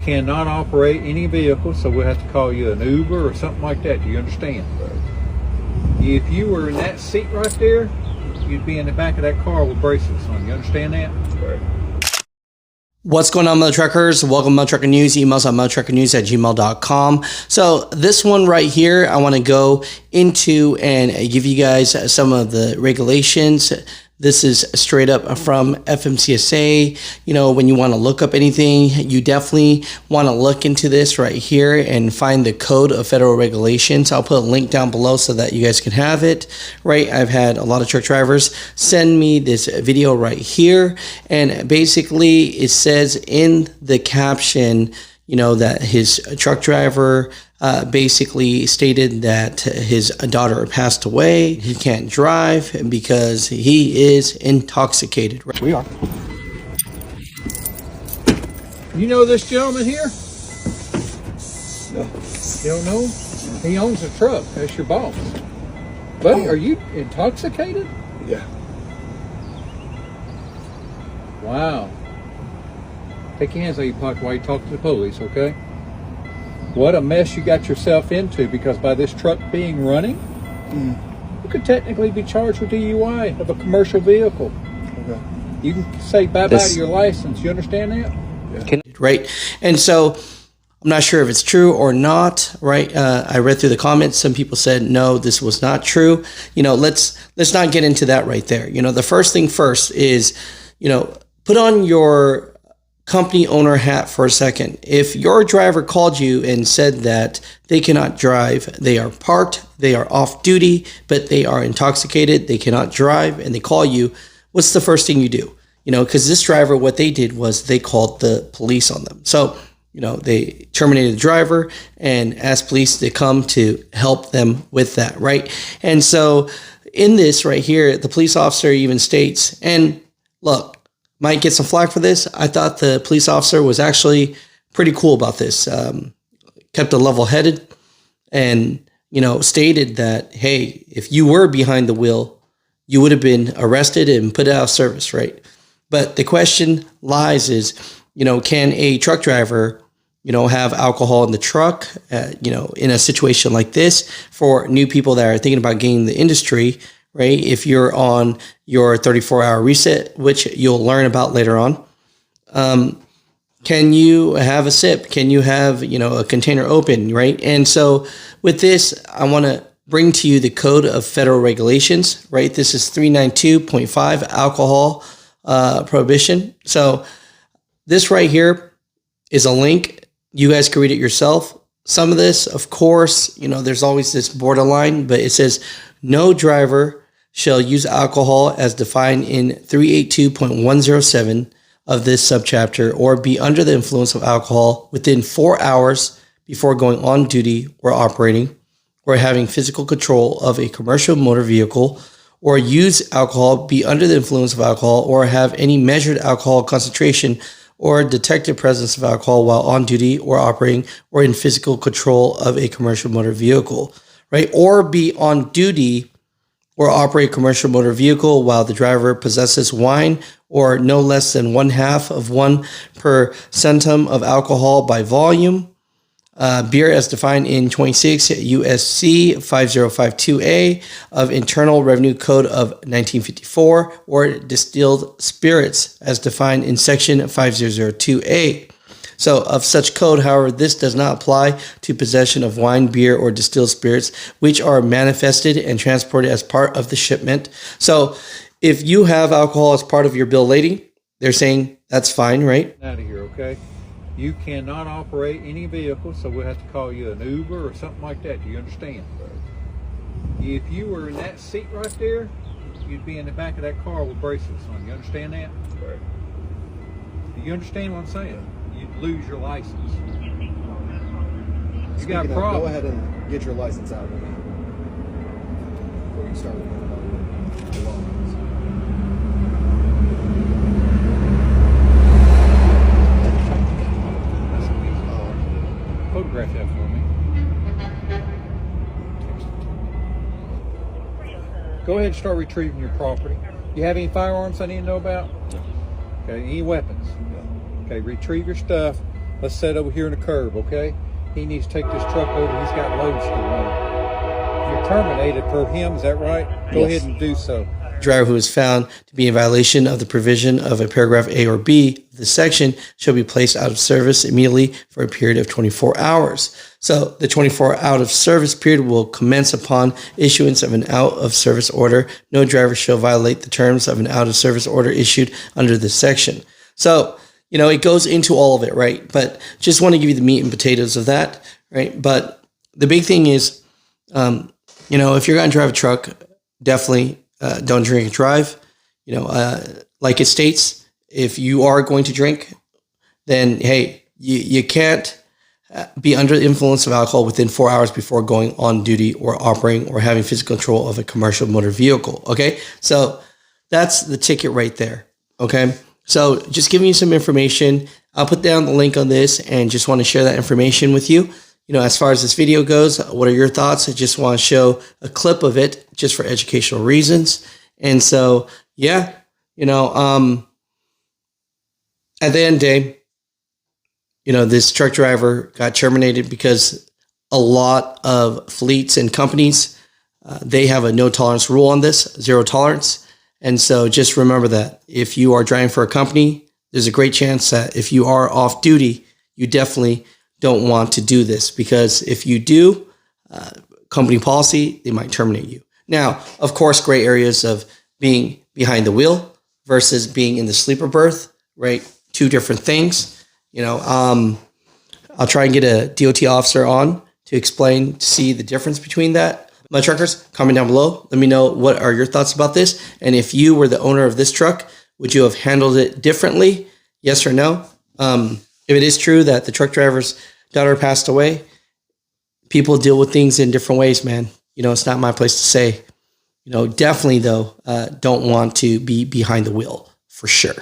Cannot operate any vehicle, so we'll have to call you an Uber or something like that. Do you understand? If you were in that seat right there, you'd be in the back of that car with bracelets on. You understand that? What's going on, Mother Truckers? Welcome to Mother Trucker News. Emails at muthatruckernews@gmail.com. So this one right here, I want to go into and give you guys some of the regulations. This is straight up from FMCSA. You know, when you want to look up anything, you definitely want to look into this right here and find the code of federal regulations. I'll put a link down below so that you guys can have it, right? I've had a lot of truck drivers send me this video right here. And basically it says in the caption, you know, that his truck driver basically stated that his daughter passed away. He can't drive because he is intoxicated. We are. You know this gentleman here? No. You don't know? He owns a truck. That's your boss. Buddy, are you intoxicated? Yeah. Wow. Take your hands out of your pocket while you talk to the police, okay? What a mess you got yourself into, because by this truck being running, you could technically be charged with DUI of a commercial vehicle. Okay. You can say bye-bye to your license. You understand that? Yeah. Right. And so I'm not sure if it's true or not, right? I read through the comments. Some people said, no, this was not true. You know, let's not get into that right there. You know, the first thing first is, you know, put on your company owner hat for a second. If your driver called you and said that they cannot drive, they are parked, they are off duty, but they are intoxicated, they cannot drive, and they call you, what's the first thing you do? You know, because this driver, what they did was they called the police on them. So, you know, they terminated the driver and asked police to come to help them with that, right? And so in this right here, the police officer even states, and look, might get some flack for this. I thought the police officer was actually pretty cool about this. Kept a level-headed and, you know, stated that, hey, if you were behind the wheel, you would have been arrested and put out of service, right? But the question lies is, you know, can a truck driver, you know, have alcohol in the truck, you know, in a situation like this for new people that are thinking about getting in the industry, right? If you're on your 34-hour reset, which you'll learn about later on, can you have a sip? Can you have, you know, a container open, right? And so with this, I want to bring to you the code of federal regulations, right? This is 392.5 alcohol prohibition. So this right here is a link. You guys can read it yourself. Some of this, of course, you know, there's always this borderline, but it says no driver shall use alcohol as defined in 382.107 of this subchapter or be under the influence of alcohol within 4 hours before going on duty or operating or having physical control of a commercial motor vehicle or use alcohol, be under the influence of alcohol or have any measured alcohol concentration or detected presence of alcohol while on duty or operating or in physical control of a commercial motor vehicle, right? Or be on duty or operate a commercial motor vehicle while the driver possesses wine or no less than 1/2 of 1% of alcohol by volume. Beer as defined in 26 USC 5052A of Internal Revenue Code of 1954 or distilled spirits as defined in section 5002A. So of such code, however, this does not apply to possession of wine, beer, or distilled spirits, which are manifested and transported as part of the shipment. So if you have alcohol as part of your bill of lading, they're saying that's fine, right? Out of here, okay? You cannot operate any vehicle, so we'll have to call you an Uber or something like that. Do you understand? If you were in that seat right there, you'd be in the back of that car with bracelets on. You understand that? Do you understand what I'm saying? You'd lose your license. You got a problem. Go ahead and get your license out of me before you start with the loans. Photograph that for me. Go ahead and start retrieving your property. You have any firearms I need to know about? No. Okay, any weapons? No. Okay, retrieve your stuff. let's set over here in the curb, okay? He needs to take this truck over. He's got loads to run. You're terminated per him, is that right? Go Yes. ahead and do so. Driver who is found to be in violation of the provision of a paragraph A or B of this section shall be placed out of service immediately for a period of 24 hours. So the 24 out of service period will commence upon issuance of an out of service order. No driver shall violate the terms of an out of service order issued under this section. So, you know, it goes into all of it, right? But just want to give you the meat and potatoes of that, right? But the big thing is, you know, if you're going to drive a truck, definitely don't drink and drive. You know, like it states, if you are going to drink, then, hey, you can't be under the influence of alcohol within 4 hours before going on duty or operating or having physical control of a commercial motor vehicle. Okay. So that's the ticket right there. Okay. So just giving you some information. I'll put down the link on this and just want to share that information with you. You know, as far as this video goes, what are your thoughts? I just want to show a clip of it just for educational reasons. And so, yeah, you know, at the end of the day, you know, this truck driver got terminated because a lot of fleets and companies, they have a no tolerance rule on this, 0 tolerance. And so just remember that if you are driving for a company, there's a great chance that if you are off duty, you definitely don't want to do this, because if you do, company policy, they might terminate you. Now, of course, gray areas of being behind the wheel versus being in the sleeper berth, right? 2 different things. You know, I'll try and get a DOT officer on to explain, to see the difference between that. My truckers, comment down below. Let me know what are your thoughts about this. And if you were the owner of this truck, would you have handled it differently? Yes or no? If it is true that the truck driver's daughter passed away, people deal with things in different ways, man. You know, it's not my place to say. You know, definitely, though, don't want to be behind the wheel, for sure.